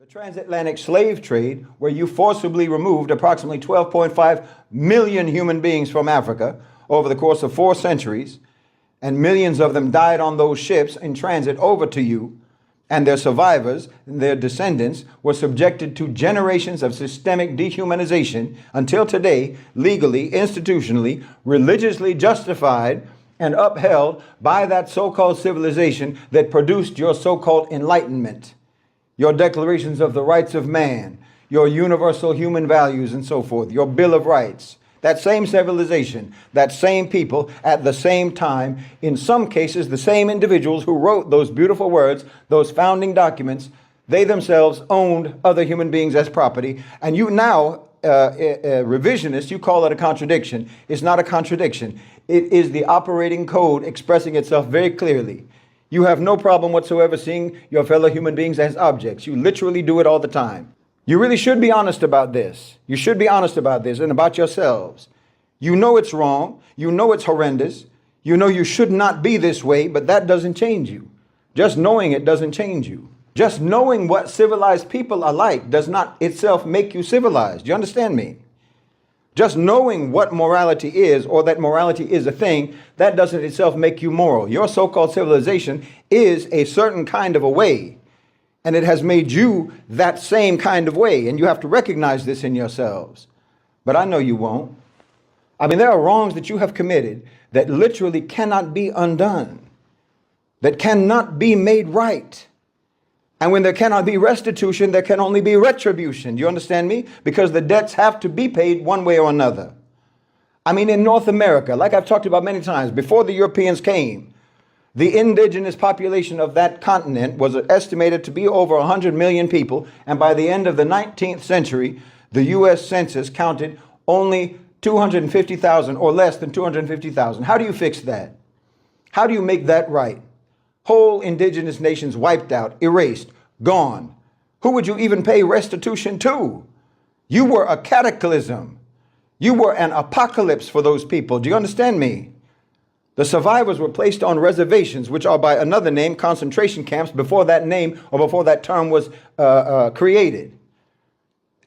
The transatlantic slave trade, where you forcibly removed approximately 12.5 million human beings from Africa over the course of 4 centuries, and millions of them died on those ships in transit over to you, and their survivors, their descendants, were subjected to generations of systemic dehumanization until today, legally, institutionally, religiously justified and upheld by that so-called civilization that produced your so-called enlightenment, your declarations of the rights of man, your universal human values and so forth, your Bill of Rights. That same civilization, that same people, at the same time, in some cases, the same individuals who wrote those beautiful words, those founding documents, they themselves owned other human beings as property. And you now, revisionists, you call it a contradiction. It's not a contradiction. It is the operating code expressing itself very clearly. You have no problem whatsoever seeing your fellow human beings as objects. You literally do it all the time. You really should be honest about this. You should be honest about this and about yourselves. You know it's wrong. You know it's horrendous. You know you should not be this way, but that doesn't change you. Just knowing it doesn't change you. Just knowing what civilized people are like does not itself make you civilized. You understand me? Just knowing what morality is, or that morality is a thing, that doesn't itself make you moral. Your so-called civilization is a certain kind of a way, and it has made you that same kind of way, and you have to recognize this in yourselves. But I know you won't. I mean, there are wrongs that you have committed that literally cannot be undone, that cannot be made right. And when there cannot be restitution, there can only be retribution. Do you understand me? Because the debts have to be paid one way or another. I mean, in North America, like I've talked about many times, before the Europeans came, the indigenous population of that continent was estimated to be over 100 million people. And by the end of the 19th century, the U.S. Census counted only 250,000 or less than 250,000. How do you fix that? How do you make that right? Whole indigenous nations wiped out, erased, gone. Who would you even pay restitution to? You were a cataclysm. You were an apocalypse for those people. Do you understand me? The survivors were placed on reservations, which are by another name, concentration camps, before that name or before that term was created.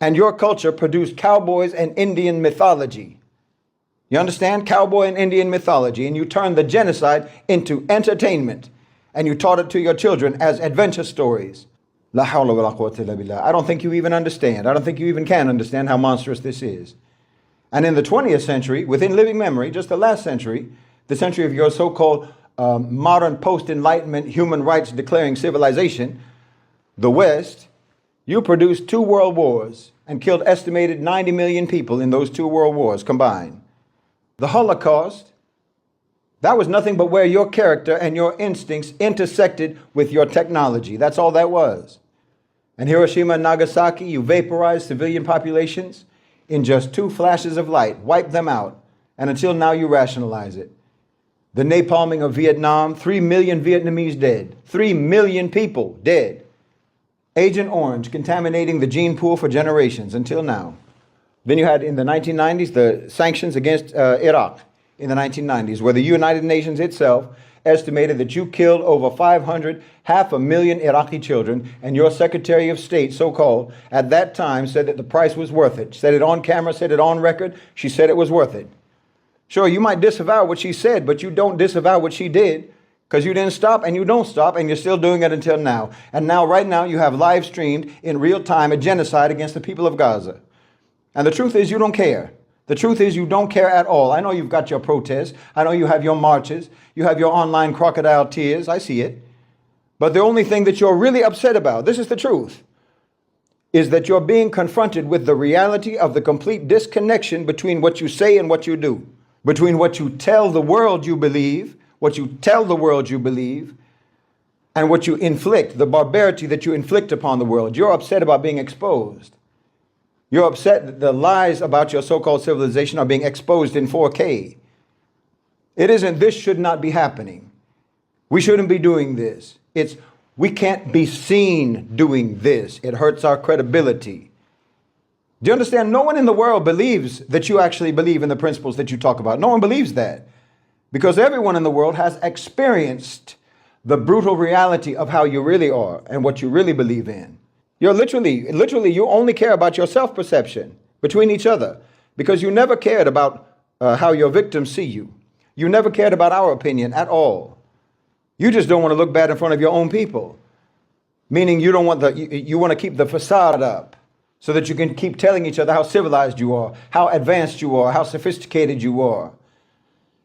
And your culture produced cowboys and Indian mythology. You understand? Cowboy and Indian mythology. And you turned the genocide into entertainment. And you taught it to your children as adventure stories. La hawla wa la quwwata illa billah. I don't think you even understand. I don't think you even can understand how monstrous this is. And in the 20th century, within living memory, just the last century, the century of your so-called modern post-enlightenment human rights declaring civilization, the West, you produced 2 world wars and killed estimated 90 million people in those 2 world wars combined. The Holocaust, that was nothing but where your character and your instincts intersected with your technology. That's all that was. And Hiroshima and Nagasaki, you vaporized civilian populations in just 2 flashes of light, wiped them out. And until now, you rationalize it. The napalming of Vietnam, 3 million Vietnamese dead, 3 million people dead. Agent Orange contaminating the gene pool for generations until now. Then you had in the 1990s, the sanctions against Iraq. In the 1990s, where the United Nations itself estimated that you killed over 500,000 Iraqi children, and your Secretary of State, so-called, at that time said that the price was worth it. Said it on camera, said it on record. She said it was worth it. Sure, you might disavow what she said, but you don't disavow what she did, because you didn't stop and you don't stop, and you're still doing it until now. And now, right now, you have live streamed in real time a genocide against the people of Gaza. And the truth is, you don't care. The truth is you don't care at all. I know you've got your protests. I know you have your marches. You have your online crocodile tears. I see it. But the only thing that you're really upset about, this is the truth, is that you're being confronted with the reality of the complete disconnection between what you say and what you do, between what you tell the world you believe, and what you inflict, the barbarity that you inflict upon the world. You're upset about being exposed. You're upset that the lies about your so-called civilization are being exposed in 4K. It isn't this should not be happening. We shouldn't be doing this. It's we can't be seen doing this. It hurts our credibility. Do you understand? No one in the world believes that you actually believe in the principles that you talk about. No one believes that. Because everyone in the world has experienced the brutal reality of how you really are and what you really believe in. You're literally, you only care about your self-perception between each other because you never cared about how your victims see you. You never cared about our opinion at all. You just don't want to look bad in front of your own people, meaning you don't want you want to keep the facade up so that you can keep telling each other how civilized you are, how advanced you are, how sophisticated you are.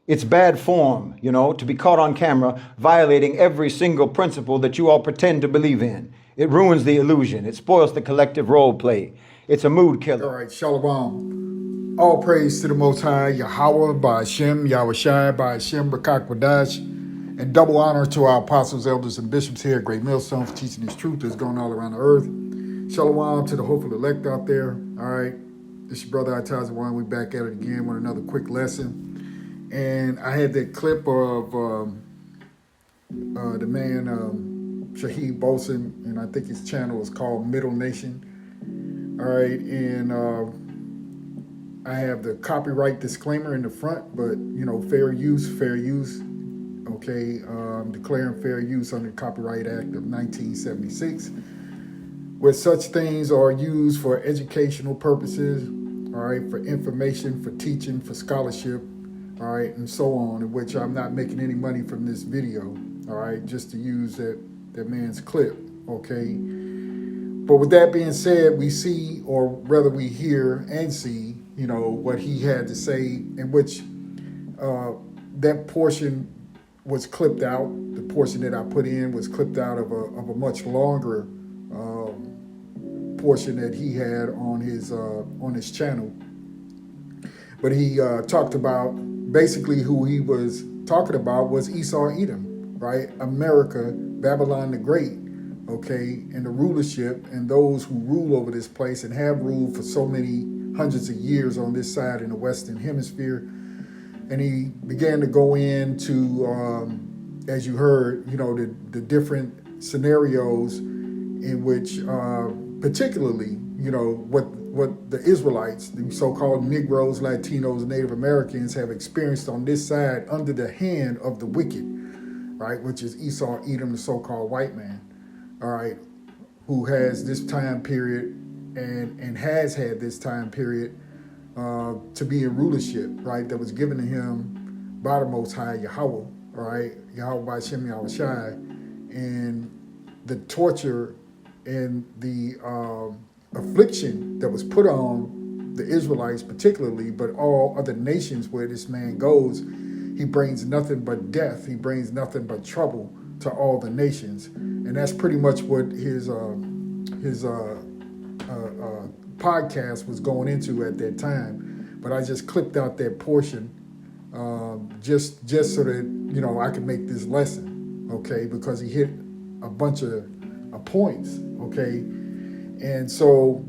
It's bad form, to be caught on camera violating every single principle that you all pretend to believe in. It ruins the illusion. It spoils the collective role play. It's a mood killer. All right, Shalom. All praise to the Most High, Yahweh, by Hashem, Yahushai, by Hashem, Rakak Wadash, and double honor to our apostles, elders, and bishops here at Great Millstone for teaching this truth that's going all around the earth. Shalom to the hopeful elect out there. All right, this is your brother Itazawan. We back at it again with another quick lesson. And I had that clip of the man Shaheed Bolson, and I think his channel is called Middle Nation. All right, and I have the copyright disclaimer in the front, but fair use. Okay, declaring fair use under the Copyright Act of 1976, where such things are used for educational purposes. All right, for information, for teaching, for scholarship. All right, and so on, in which I'm not making any money from this video, all right, just to use that man's clip, okay? But with that being said, we see, or rather we hear and see, what he had to say, in which that portion was clipped out. The portion that I put in was clipped out of a much longer portion that he had on his channel. But he talked about, basically who he was talking about was E-Saww Edom, right? America, Babylon the Great, okay? And the rulership and those who rule over this place and have ruled for so many hundreds of years on this side in the Western Hemisphere. And he began to go into, as you heard, the different scenarios in which particularly, what the Israelites, the so-called Negroes, Latinos, Native Americans have experienced on this side under the hand of the wicked, right? Which is E-Saww Edom, the so-called white man, all right, who has this time period and has had this time period to be in rulership, right? That was given to him by the Most High, Yahweh, all right? Yahweh by Hashem, Yahushai, and the torture and the affliction that was put on the Israelites particularly, but all other nations where this man goes, he brings nothing but death. He brings nothing but trouble to all the nations. And that's pretty much what his podcast was going into at that time. But I just clipped out that portion just so that, I could make this lesson, okay? Because he hit a bunch of points, okay? And so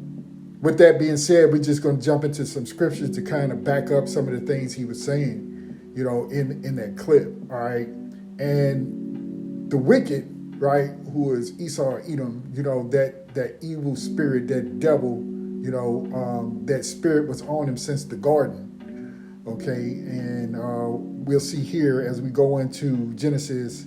with that being said, we're just going to jump into some scriptures to kind of back up some of the things he was saying, in that clip, all right? And the wicked, right, who is E-Saww Edom, that evil spirit, that devil, that spirit was on him since the garden, okay? And we'll see here as we go into Genesis,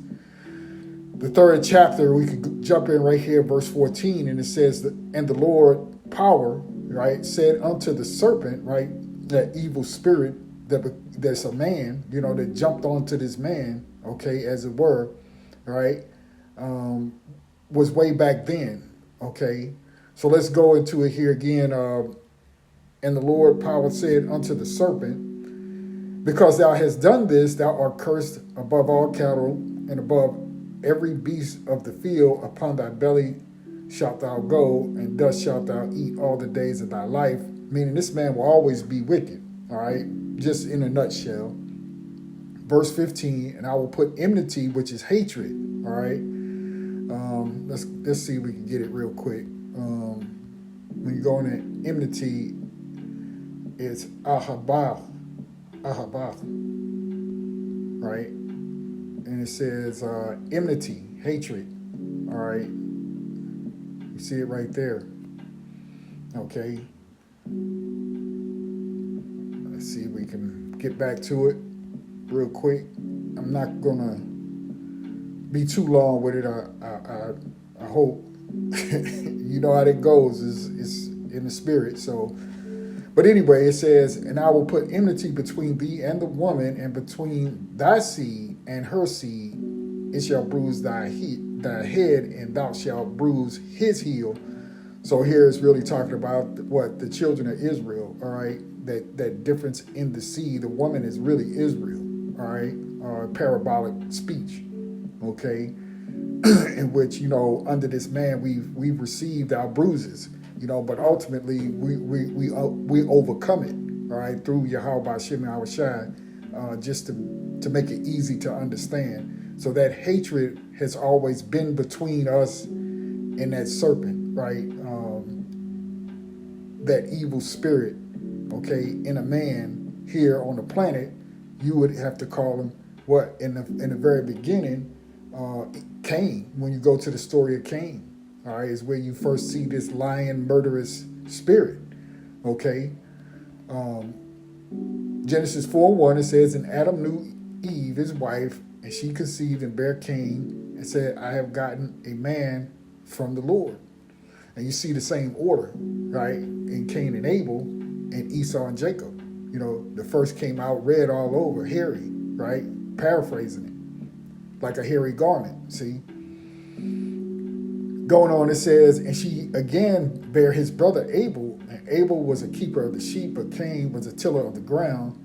the 3rd chapter, we could jump in right here, verse 14, and it says, and the Lord power, right, said unto the serpent, right, that evil spirit that's a man, that jumped onto this man, okay, as it were, right, was way back then, okay? So let's go into it here again. And the Lord power said unto the serpent, because thou hast done this, thou art cursed above all cattle and above every beast of the field. Upon thy belly shalt thou go, and thus shalt thou eat all the days of thy life. Meaning this man will always be wicked, all right? Just in a nutshell. Verse 15, and I will put enmity, which is hatred, all right? Let's see if we can get it real quick. When you go into enmity, it's ahabah, right? And it says enmity, hatred, all right? You see it right there, okay? Let's see if we can get back to it real quick. I'm not gonna be too long with it. I hope, you know how that goes. It's in the spirit. So, but anyway, it says, and I will put enmity between thee and the woman, and between thy seed and her seed. It shall bruise thy head, and thou shalt bruise his heel. So here it's really talking about what the children of Israel, all right? That difference in the seed. The woman is really Israel, all right? Parabolic speech, okay? In which, you know, under this man we've received our bruises, you know, but ultimately we overcome it, all right, through Yahweh B'Shem Yahushai, just to make it easy to understand. So that hatred has always been between us and that serpent, right? That evil spirit, okay, in a man here on the planet, you would have to call him what in the very beginning, Cain. When you go to the story of Cain, all right, is where you first see this lying, murderous spirit, okay. Genesis 4:1, it says, and Adam knew Eve, his wife, and she conceived and bare Cain, and said, I have gotten a man from the Lord. And you see the same order, right, in Cain and Abel, and Esau and Jacob. You know, the first came out red all over, hairy, right, paraphrasing it, like a hairy garment, see. Going on, it says, and she again bare his brother Abel, and Abel was a keeper of the sheep, but Cain was a tiller of the ground.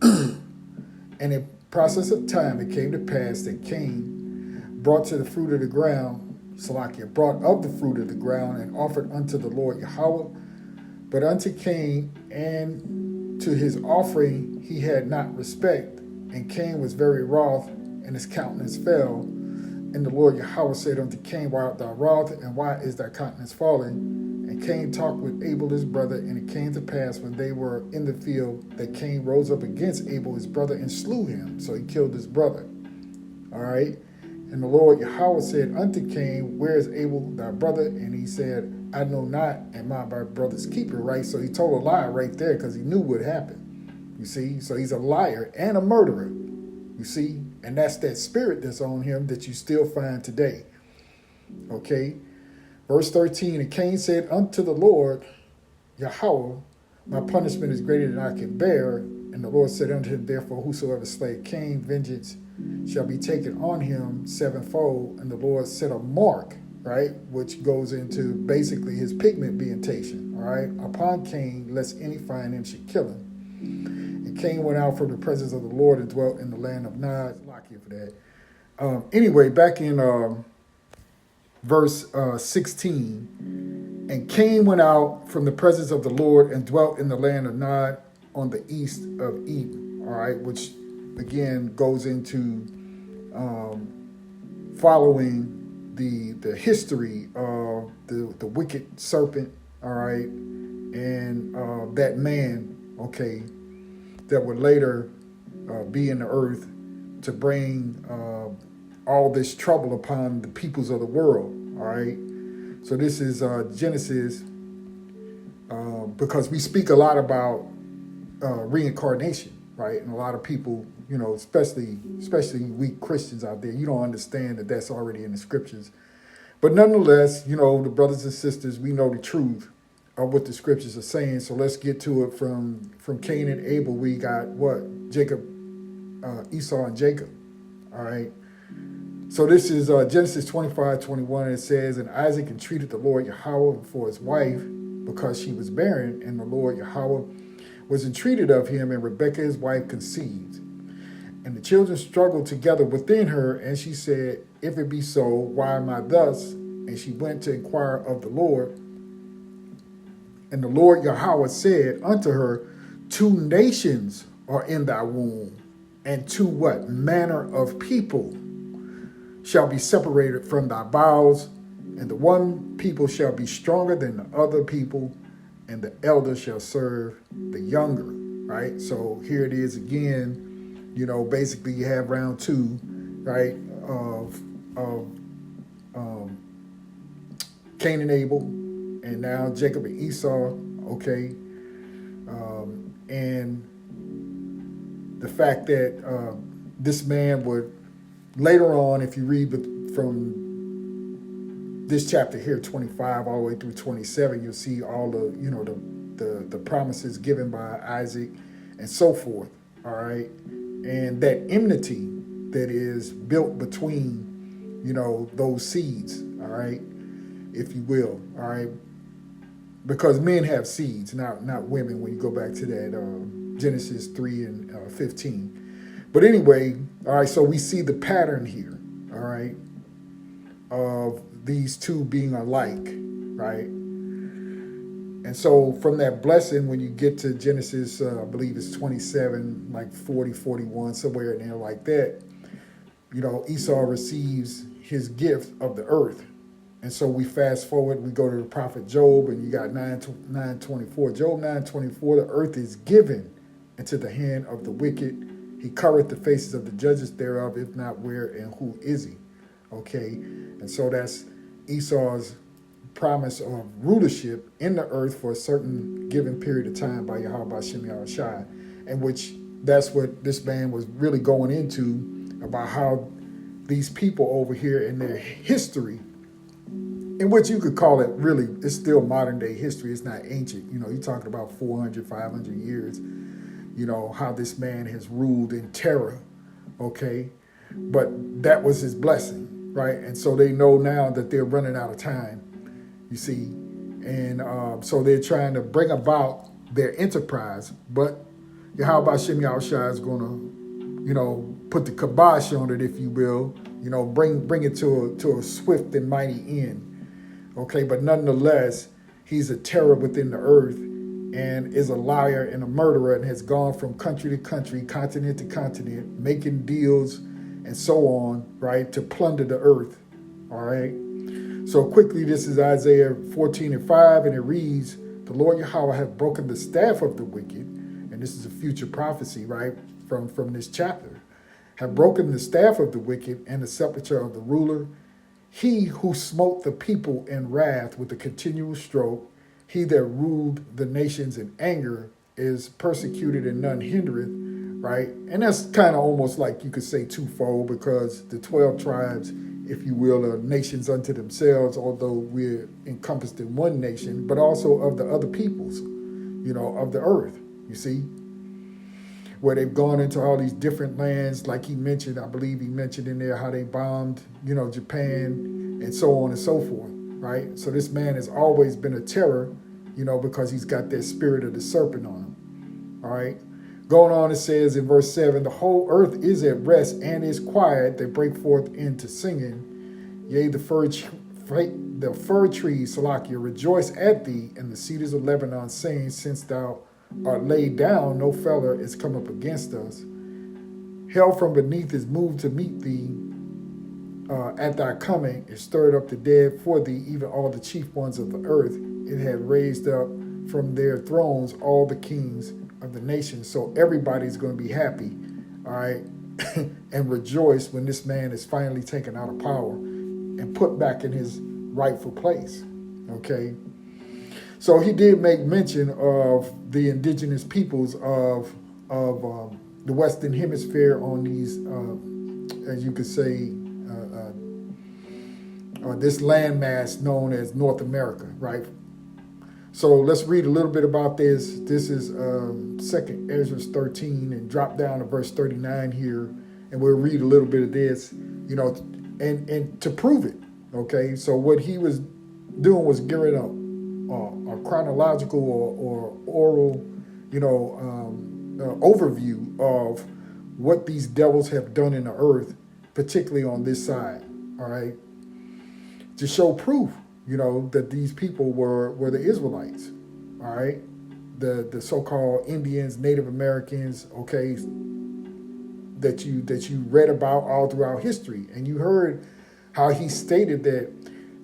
And in process of time, it came to pass that Cain brought to the fruit of the ground, brought of the fruit of the ground, and offered unto the Lord Yahweh. But unto Cain and to his offering he had not respect, and Cain was very wroth, and his countenance fell. And the Lord Yahweh said unto Cain, why art thou wroth, and why is thy countenance fallen? And Cain talked with Abel his brother, and it came to pass when they were in the field that Cain rose up against Abel his brother and slew him. So he killed his brother. All right. And the Lord Yahweh said unto Cain, where is Abel thy brother? And he said, I know not, and my brother's keeper, right? So he told a lie right there because he knew what happened. You see? So he's a liar and a murderer. You see? And that's that spirit that's on him that you still find today. Okay? Verse 13, and Cain said unto the Lord Yahweh, my punishment is greater than I can bear. And the Lord said unto him, therefore, whosoever slayeth Cain, vengeance shall be taken on him sevenfold. And the Lord set a mark, right, which goes into basically his pigment being taken, all right, upon Cain, lest any find him should kill him. And Cain went out from the presence of the Lord and dwelt in the land of Nod. Lock here for that. Anyway, back in verse 16, and Cain went out from the presence of the Lord and dwelt in the land of Nod on the east of Eden, all right, which again goes into following the history of the wicked serpent, all right, and that man, okay, that would later be in the earth to bring all this trouble upon the peoples of the world, all right. So this is Genesis, because we speak a lot about reincarnation, right? And a lot of people, you know, especially we Christians out there, you don't understand that that's already in the scriptures. But nonetheless, you know, the brothers and sisters, we know the truth of what the scriptures are saying. So let's get to it from Cain and Abel. We got what? Jacob, Esau and Jacob, all right? So this is Genesis 25:21. It says, and Isaac entreated the Lord Yahweh for his wife because she was barren, and the Lord Yahweh was entreated of him, and Rebekah his wife conceived. And the children struggled together within her, and she said, if it be so, why am I thus? And she went to inquire of the Lord. And the Lord Yahweh said unto her, 2 nations are in thy womb, and 2 what? Manner of people shall be separated from thy bowels, and the one people shall be stronger than the other people, and the elder shall serve the younger, right? So here it is again, you know, basically you have round 2, right, of Cain and Abel, and now Jacob and Esau, okay, and the fact that this man would, later on, if you read from this chapter here, 25 all the way through 27, you'll see all the, you know, the promises given by Isaac and so forth. All right. And that enmity that is built between, you know, those seeds. All right. If you will. All right. Because men have seeds, not women, when you go back to that Genesis 3 and 15. But anyway, all right, so we see the pattern here, all right, of these two being alike, right? And so from that blessing, when you get to Genesis, I believe it's 27, like 40, 41, somewhere in there like that, you know, Esau receives his gift of the earth. And so we fast forward, we go to the prophet Job, and you got 9:24. Job 9:24, the earth is given into the hand of the wicked. He covereth the faces of the judges thereof, if not where and who is he? Okay, and so that's Esau's promise of rulership in the earth for a certain given period of time by Yahweh Shem Yahushai, and which that's what this man was really going into about how these people over here in their history, in which you could call it really, it's still modern day history. It's not ancient. You know, you're talking about 400, 500 years, you know, how this man has ruled in terror. Okay. But that was his blessing, right? And so they know now that they're running out of time, you see. And so they're trying to bring about their enterprise. But Yahweh Shem Yahushua is going to, you know, put the kibosh on it, if you will, you know, bring it to a swift and mighty end. Okay, but nonetheless, he's a terror within the earth and is a liar and a murderer and has gone from country to country, continent to continent, making deals and so on, right, to plunder the earth. All right. So quickly, this is Isaiah 14:5, and it reads, the Lord Yahweh hath broken the staff of the wicked, and this is a future prophecy, right, from this chapter, have broken the staff of the wicked and the scepter of the ruler. He who smote the people in wrath with a continual stroke, he that ruled the nations in anger, is persecuted and none hindereth, right? And that's kind of almost like you could say twofold, because the 12 tribes, if you will, are nations unto themselves, although we're encompassed in one nation, but also of the other peoples, you know, of the earth, you see, where they've gone into all these different lands, like he mentioned, I believe he mentioned in there how they bombed, you know, Japan and so on and so forth, right? So this man has always been a terror, you know, because he's got that spirit of the serpent on him, all right? Going on, it says in verse 7, the whole earth is at rest and is quiet. They break forth into singing. Yea, the fir trees, Salakia, rejoice at thee, and the cedars of Lebanon, saying, since thou art laid down, no feller is come up against us. Hell from beneath is moved to meet thee. At thy coming, it stirred up the dead for thee, even all the chief ones of the earth. It had raised up from their thrones all the kings of the nations. So everybody's going to be happy, all right, and rejoice when this man is finally taken out of power and put back in his rightful place, okay? So he did make mention of the indigenous peoples of the Western Hemisphere on these, as you could say, this landmass known as North America, right? So let's read a little bit about this. This is 2nd Ezra 13, and drop down to verse 39 here, and we'll read a little bit of this, you know, and to prove it, okay? So what he was doing was giving a chronological or oral, you know, overview of what these devils have done in the earth, particularly on this side, all right? To show proof, you know, that these people were the Israelites, all right? The so-called Indians, Native Americans, okay, that you read about all throughout history. And you heard how he stated that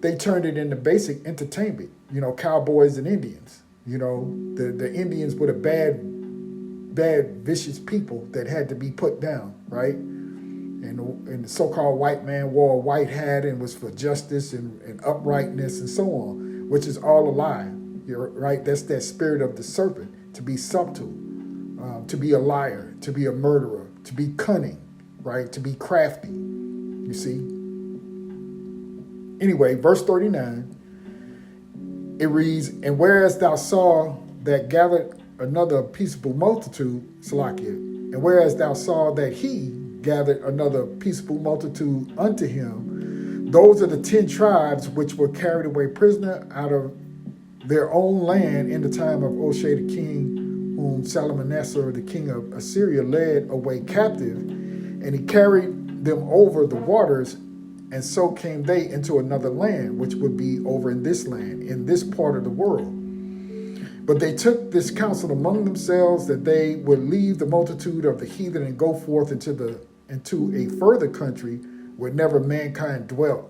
they turned it into basic entertainment, you know, cowboys and Indians. You know, the Indians were the bad, vicious people that had to be put down, right? And the so-called white man wore a white hat and was for justice and uprightness and so on, which is all a lie. You're right. That's that spirit of the serpent, to be subtle, to be a liar, to be a murderer, to be cunning, right? To be crafty, you see. Anyway, verse 39, it reads, and whereas thou saw that gathered another peaceable multitude, Salakia, and whereas thou saw that he gathered another peaceable multitude unto him, those are the 10 tribes which were carried away prisoner out of their own land in the time of Oshea the king, whom Salmanassar the king of Assyria led away captive, and he carried them over the waters, and so came they into another land, which would be over in this land, in this part of the world. But they took this counsel among themselves that they would leave the multitude of the heathen and go forth into a further country where never mankind dwelt,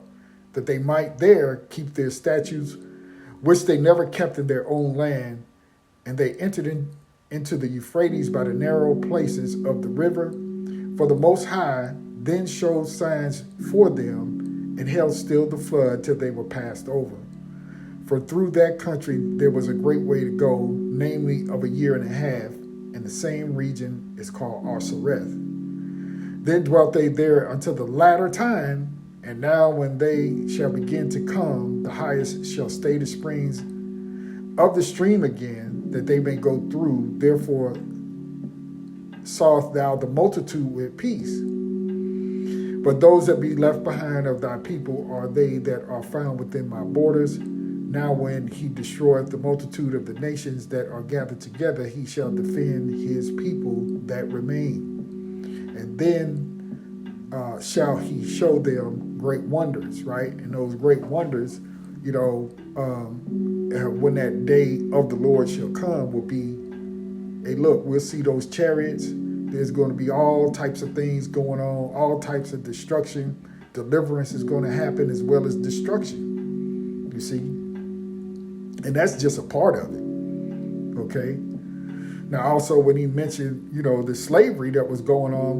that they might there keep their statutes, which they never kept in their own land. And they entered into the Euphrates by the narrow places of the river. For the Most High then showed signs for them and held still the flood till they were passed over. For through that country there was a great way to go, namely of a year and a half, and the same region is called Arsareth. Then dwelt they there until the latter time, and now when they shall begin to come, the highest shall stay the springs of the stream again, that they may go through. Therefore sawest thou the multitude with peace. But those that be left behind of thy people are they that are found within my borders. Now when he destroyeth the multitude of the nations that are gathered together, he shall defend his people that remain. And then shall he show them great wonders, right? And those great wonders, when that day of the Lord shall come, will be, hey, look, we'll see those chariots. There's going to be all types of things going on, all types of destruction. Deliverance is going to happen as well as destruction, you see? And that's just a part of it, okay? Now, also, when he mentioned, the slavery that was going on,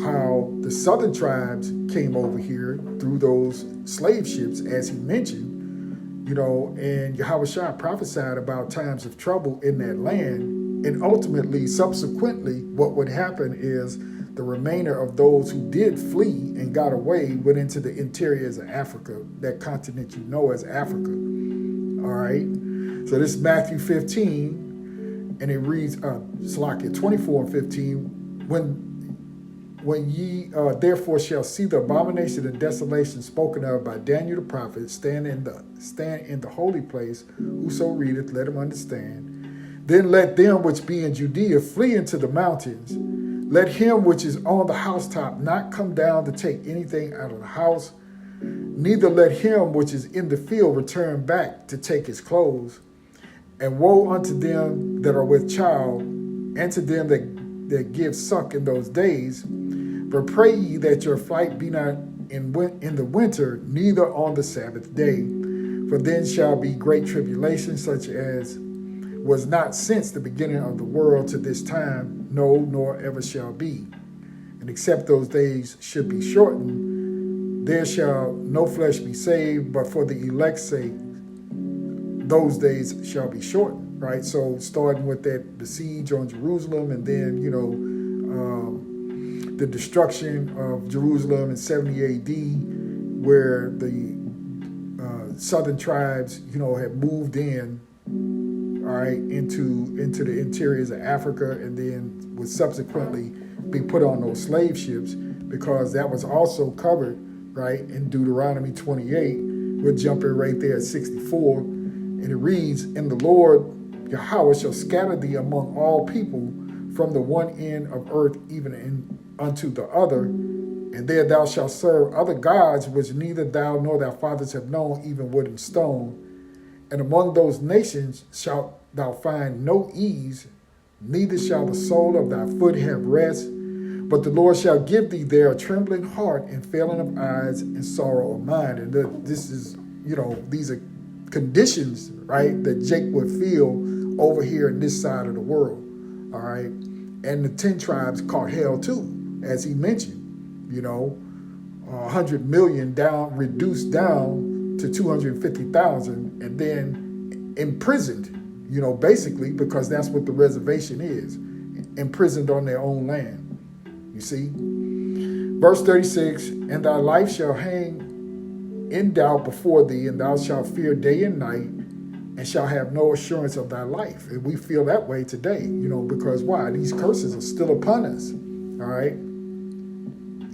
how the southern tribes came over here through those slave ships, as he mentioned, and Yahushua prophesied about times of trouble in that land. And ultimately, subsequently, what would happen is the remainder of those who did flee and got away went into the interiors of Africa, that continent you know as Africa. All right? So this is Matthew 15, and it reads, 24 and 15, when ye therefore shall see the abomination and desolation spoken of by Daniel the prophet stand in the holy place, whoso readeth, let him understand. Then let them which be in Judea flee into the mountains. Let him which is on the housetop not come down to take anything out of the house, neither let him which is in the field return back to take his clothes. And woe unto them that are with child, and to them that give suck in those days. But pray ye that your flight be not in the winter, neither on the Sabbath day. For then shall be great tribulation, such as was not since the beginning of the world to this time, no, nor ever shall be. And except those days should be shortened, there shall no flesh be saved, but for the elect's sake, those days shall be shortened, right? So starting with the siege on Jerusalem, and then, the destruction of Jerusalem in 70 AD, where the southern tribes, had moved in, all right, into the interiors of Africa, and then would subsequently be put on those slave ships, because that was also covered, right, in Deuteronomy 28. We're jumping right there at 64, and it reads, and the Lord Yahweh shall scatter thee among all people from the one end of earth even unto the other, and there thou shalt serve other gods which neither thou nor thy fathers have known, even wood and stone. And among those nations shalt thou find no ease, neither shall the sole of thy foot have rest. But the Lord shall give thee there a trembling heart and failing of eyes and sorrow of mind. And this is, these are conditions, right, that Jake would feel over here in this side of the world. All right. And the 10 tribes caught hell too, as he mentioned, 100 million reduced down to 250,000, and then imprisoned, basically, because that's what the reservation is, imprisoned on their own land. You see? Verse 36, and thy life shall hang in doubt before thee, and thou shalt fear day and night, and shall have no assurance of thy life. And we feel that way today, because why? These curses are still upon us. All right?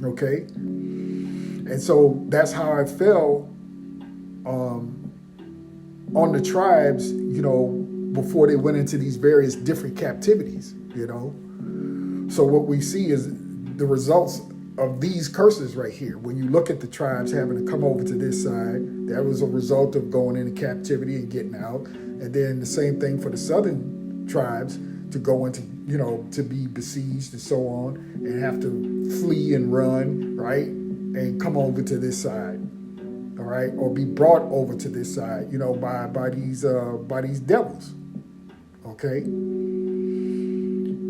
Okay? And so that's how I felt on the tribes, before they went into these various different captivities, So what we see is the results of these curses right here. When you look at the tribes having to come over to this side, that was a result of going into captivity and getting out. And then the same thing for the southern tribes to go into, to be besieged and so on, and have to flee and run, right? And come over to this side, all right? Or be brought over to this side, by these devils, okay?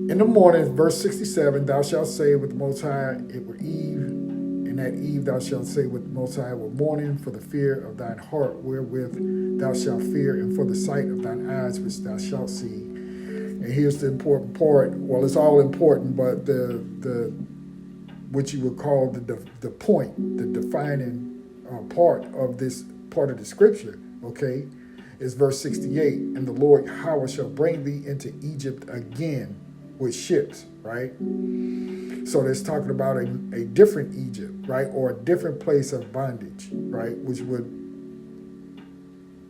In the morning, verse 67, thou shalt say with the Most High, it were eve, and at eve thou shalt say with the Most High, it were morning, for the fear of thine heart wherewith thou shalt fear, and for the sight of thine eyes which thou shalt see. And here's the important part. Well, it's all important, but the what you would call the point, the defining part of this part of the scripture, okay, is verse 68. And the Lord Yahweh shall bring thee into Egypt again with ships, right? So that's talking about a different Egypt, right? Or a different place of bondage, right? Which would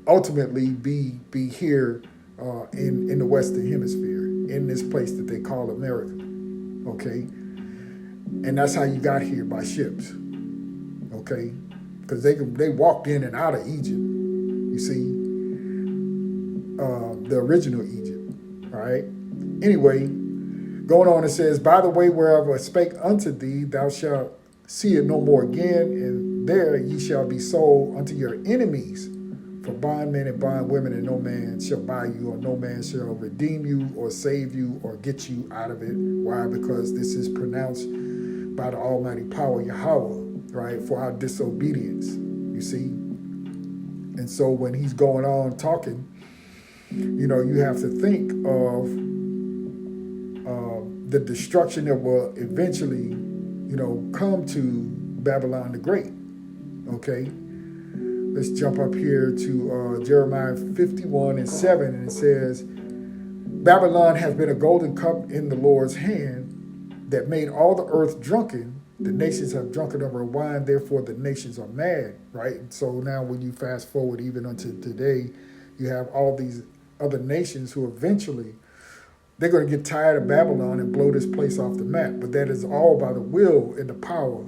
ultimately be here in the Western Hemisphere, in this place that they call America, okay? And that's how you got here, by ships, okay? Because they walked in and out of Egypt, you see, the original Egypt, all right? Anyway, going on, it says, by the way whereof I spake unto thee, thou shalt see it no more again, and there ye shall be sold unto your enemies for bondmen and bondwomen, and no man shall buy you, or no man shall redeem you, or save you, or get you out of it. Why? Because this is pronounced by the almighty power Yahweh, right, for our disobedience, you see. And so when he's going on talking, you have to think of the destruction that will eventually, come to Babylon the Great, okay? Let's jump up here to Jeremiah 51:7, and it says, Babylon has been a golden cup in the Lord's hand that made all the earth drunken. The nations have drunken of her wine, therefore the nations are mad, right? So now when you fast forward even unto today, you have all these other nations who eventually, they're going to get tired of Babylon and blow this place off the map. But that is all by the will and the power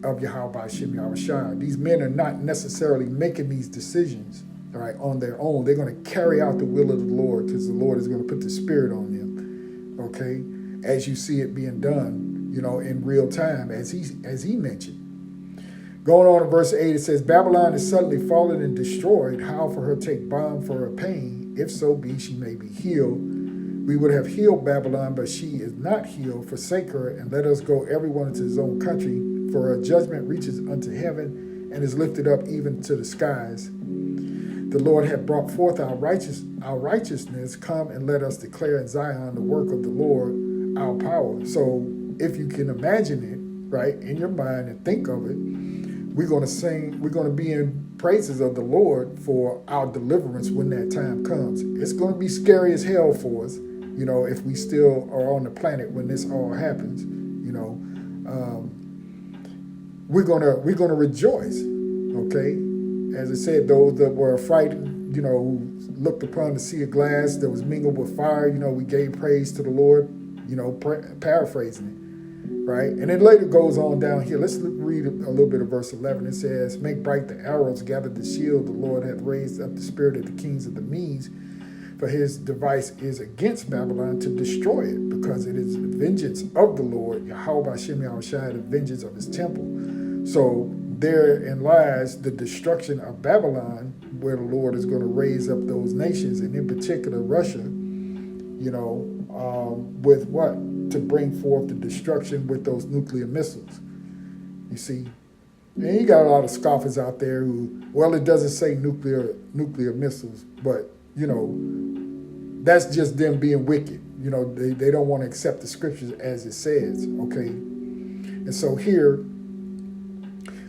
of Yahweh Hashem Yahushua. These men are not necessarily making these decisions, all right, on their own. They're going to carry out the will of the Lord, because the Lord is going to put the Spirit on them, okay, as you see it being done, in real time, as he mentioned. Going on to verse 8, it says, Babylon is suddenly fallen and destroyed. How for her take balm for her pain? If so be she may be healed. We would have healed Babylon, but she is not healed. Forsake her, and let us go every one into his own country. For her judgment reaches unto heaven, and is lifted up even to the skies. The Lord hath brought forth our righteousness. Come and let us declare in Zion the work of the Lord, our power. So if you can imagine it, right, in your mind and think of it, we're going to sing, we're going to be in praises of the Lord for our deliverance when that time comes. It's going to be scary as hell for us, if we still are on the planet when this all happens, we're gonna rejoice, okay? As I said, those that were frightened, who looked upon the sea of glass that was mingled with fire, we gave praise to the Lord, paraphrasing it, right? And then later goes on down here. Let's read a little bit of verse 11. It says, make bright the arrows, gather the shield. The Lord hath raised up the spirit of the kings of the Medes, for his device is against Babylon to destroy it, because it is the vengeance of the Lord, Yahweh Hashem Yahushua, the vengeance of his temple. So therein lies the destruction of Babylon, where the Lord is going to raise up those nations, and in particular Russia, with what? To bring forth the destruction with those nuclear missiles. You see? And you got a lot of scoffers out there who, well, it doesn't say nuclear missiles, but, that's just them being wicked. They don't want to accept the scriptures as it says, okay? And so here,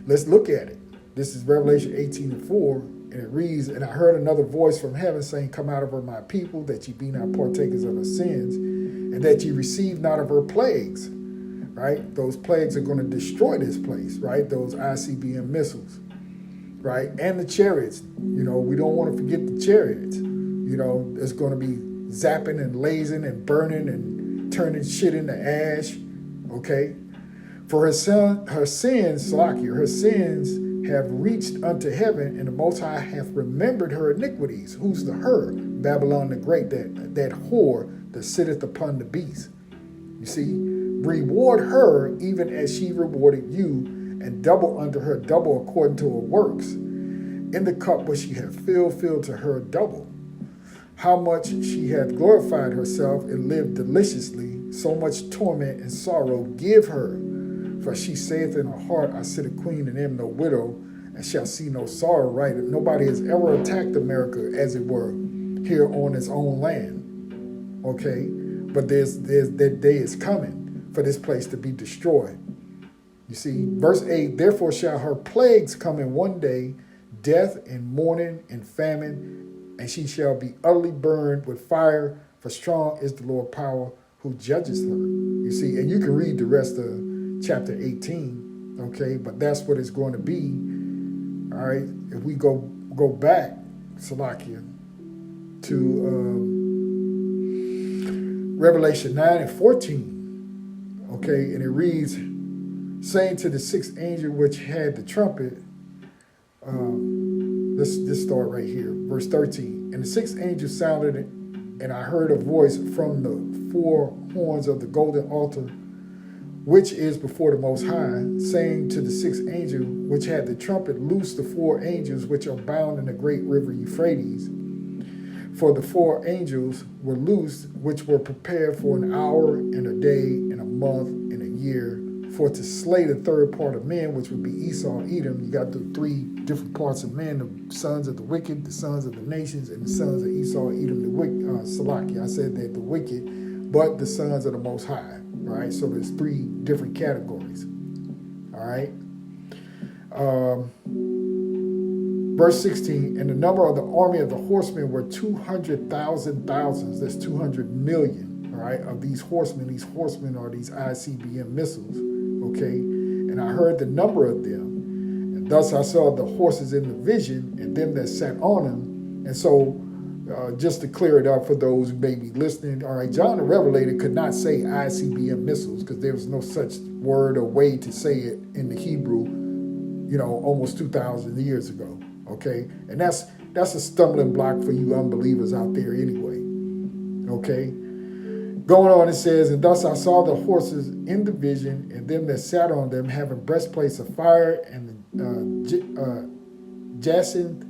let's look at it, This is Revelation 18:4, and it reads, "And I heard another voice from heaven saying, Come out of her, my people, that ye be not partakers of her sins, and that ye receive not of her plagues." Right? Those plagues are going to destroy this place, right? Those ICBM missiles, right? And the chariots. We don't want to forget the chariots. It's going to be zapping and lasing and burning and turning shit into ash, okay? For her sins, Salakia, her sins have reached unto heaven, and the Most High hath remembered her iniquities. Who's the her? Babylon the Great, that whore that sitteth upon the beast. You see? Reward her even as she rewarded you, and double unto her double according to her works. In the cup which she hath filled to her double. How much she hath glorified herself and lived deliciously, so much torment and sorrow give her. For she saith in her heart, I sit a queen and am no widow, and shall see no sorrow. Right? Nobody has ever attacked America, as it were, here on its own land. Okay? But that day is coming for this place to be destroyed. You see, verse 8, therefore shall her plagues come in one day, death and mourning and famine, and she shall be utterly burned with fire, for strong is the Lord power who judges her. You see, and you can read the rest of chapter 18, okay, but that's what it's going to be. All right, if we go back, Salakia, to Revelation 9:14, okay, and it reads, saying to the sixth angel which had the trumpet, let's start right here, verse 13. And the sixth angel sounded, and I heard a voice from the four horns of the golden altar, which is before the Most High, saying to the sixth angel which had the trumpet, loose the four angels which are bound in the great river Euphrates. For the four angels were loosed, which were prepared for an hour and a day and a month and a year, for to slay the third part of men, which would be E-Saww, Edom. You got the three different parts of men: the sons of the wicked, the sons of the nations, and the sons of E-Saww, Edom, the wicked. Salaki, I said that the wicked, but the sons of the Most High. Right. So there's three different categories. All right. Verse 16, and the number of the army of the horsemen were 200,000 thousands. That's 200 million, all right, of these horsemen. These horsemen are these ICBM missiles, okay? And I heard the number of them. And thus I saw the horses in the vision and them that sat on them. And so just to clear it up for those who may be listening, all right, John the Revelator could not say ICBM missiles because there was no such word or way to say it in the Hebrew, almost 2,000 years ago. Okay, and that's a stumbling block for you unbelievers out there anyway. Okay, going on, it says, and thus I saw the horses in the vision, and them that sat on them having breastplates of fire, and the jacinth,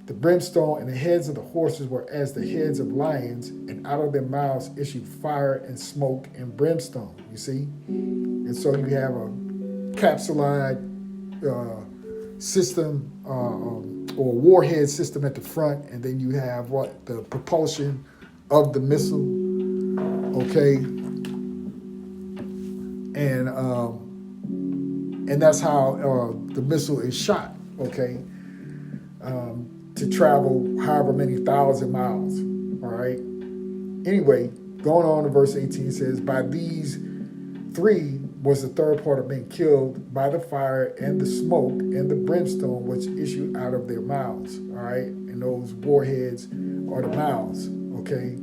the brimstone, and the heads of the horses were as the heads of lions, and out of their mouths issued fire and smoke and brimstone. You see, and so you have a capsulized system or warhead system at the front, and then you have the propulsion of the missile, okay, and that's how the missile is shot, okay, to travel however many thousand miles. All right. Anyway, going on to verse 18, says, by these three was the third part of men killed by the fire and the smoke and the brimstone which issued out of their mouths. All right. And those warheads are the mouths. Okay.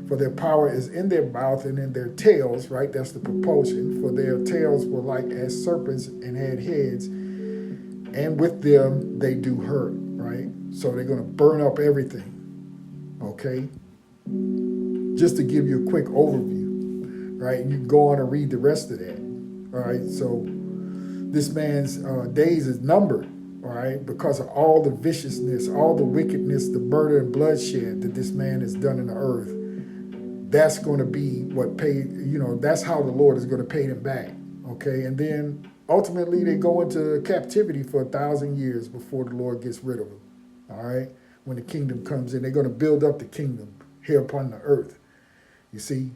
For their power is in their mouth and in their tails. Right. That's the propulsion. For their tails were like as serpents and had heads. And with them they do hurt. Right. So they're going to burn up everything. Okay. Just to give you a quick overview. Right. You can go on and read the rest of that. All right, so this man's days is numbered, all right, because of all the viciousness, all the wickedness, the murder and bloodshed that this man has done in the earth. That's going to be what that's how the Lord is going to pay them back, okay? And then ultimately they go into captivity for 1,000 years before the Lord gets rid of them, all right? When the kingdom comes in, they're going to build up the kingdom here upon the earth, you see?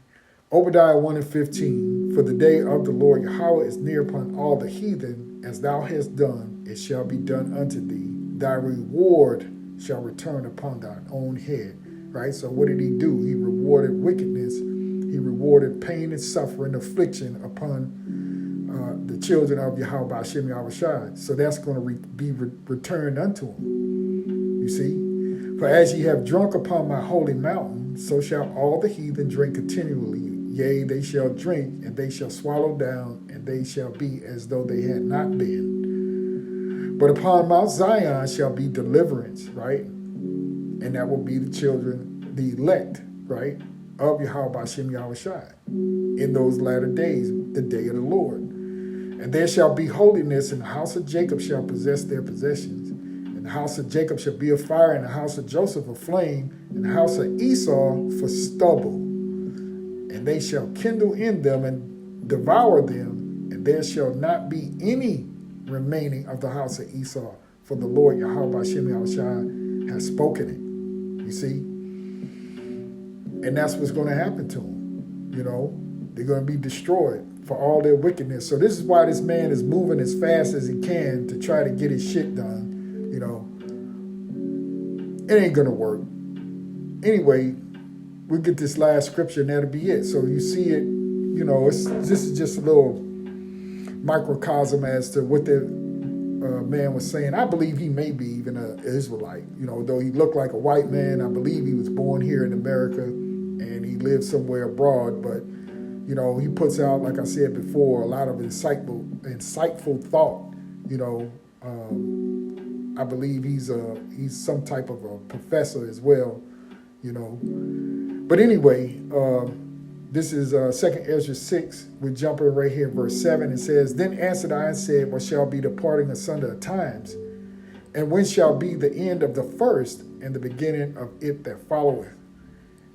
Obadiah 1:15, For the day of the Lord Yahweh is near upon all the heathen. As thou hast done, it shall be done unto thee. Thy reward shall return upon thine own head. Right? So what did he do? He rewarded wickedness. He rewarded pain and suffering, affliction upon the children of Yahweh Hashem Yahushua. So that's going to be returned unto him. You see? For as ye have drunk upon my holy mountain, so shall all the heathen drink continually. Yea, they shall drink, and they shall swallow down, and they shall be as though they had not been. But upon Mount Zion shall be deliverance, right? And that will be the children, the elect, right, of Yahweh Hashem Yahushua in those latter days, the day of the Lord. And there shall be holiness, and the house of Jacob shall possess their possessions. And the house of Jacob shall be a fire, and the house of Joseph a flame, and the house of E-Saww for stubble. And they shall kindle in them and devour them, and there shall not be any remaining of the house of E-Saww, for the Lord Yahweh Hashem Yahushua has spoken it. You see? And that's what's going to happen to them. You know, they're going to be destroyed for all their wickedness. So this is why this man is moving as fast as he can to try to get his shit done. You know, it ain't going to work. Anyway, we'll get this last scripture and that'll be it. So you see it, you know, this is just a little microcosm as to what the man was saying. I believe he may be even an Israelite. You know, though he looked like a white man, I believe he was born here in America and he lived somewhere abroad. But, you know, he puts out, like I said before, a lot of insightful thought. You know, I believe he's some type of a professor as well, you know. But anyway, this is 2nd Ezra 6. We're jumping right here, verse 7. It says, Then answered I and said, What shall be the parting asunder of times? And when shall be the end of the first and the beginning of it that followeth?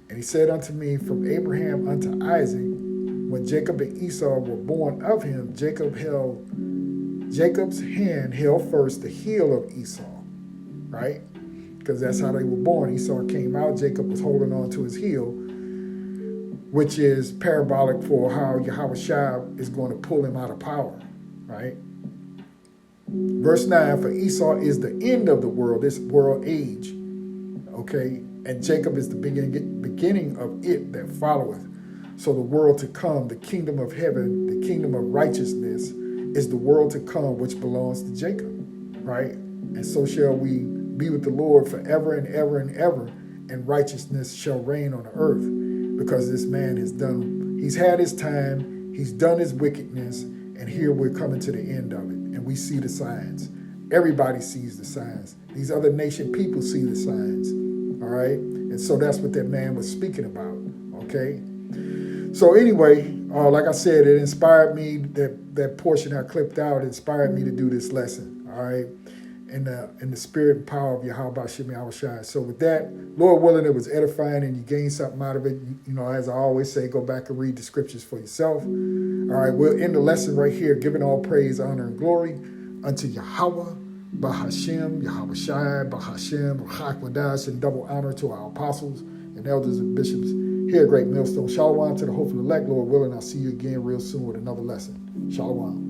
And he said unto me, From Abraham unto Isaac, when Jacob and E-Saww were born of him, Jacob's hand held first the heel of E-Saww, right? Because that's how they were born. E-Saww came out, Jacob was holding on to his heel, which is parabolic for how Yahushua is going to pull him out of power, right? Verse 9, for E-Saww is the end of the world, this world age, okay? And Jacob is the beginning of it that followeth. So the world to come, the kingdom of heaven, the kingdom of righteousness is the world to come, which belongs to Jacob, right? And so shall we be with the Lord forever and ever and ever, and righteousness shall reign on the earth, because this man he's had his time, he's done his wickedness, and here we're coming to the end of it. And we see the signs. Everybody sees the signs. These other nation people see the signs, all right? And so that's what that man was speaking about, okay? So anyway, like I said, it inspired me, that portion I clipped out inspired me to do this lesson, all right? In the spirit and power of Yahweh Hashem Yahushua. So with that, Lord willing, it was edifying and you gained something out of it. You know, as I always say, go back and read the scriptures for yourself. All right, we'll end the lesson right here, giving all praise, honor, and glory unto Yahweh, Bahashem, Yahushua, Bahashem, Chakwadas, and double honor to our apostles and elders and bishops here at Great Millstone. Shalom to the hopeful elect, Lord willing. I'll see you again real soon with another lesson. Shalom.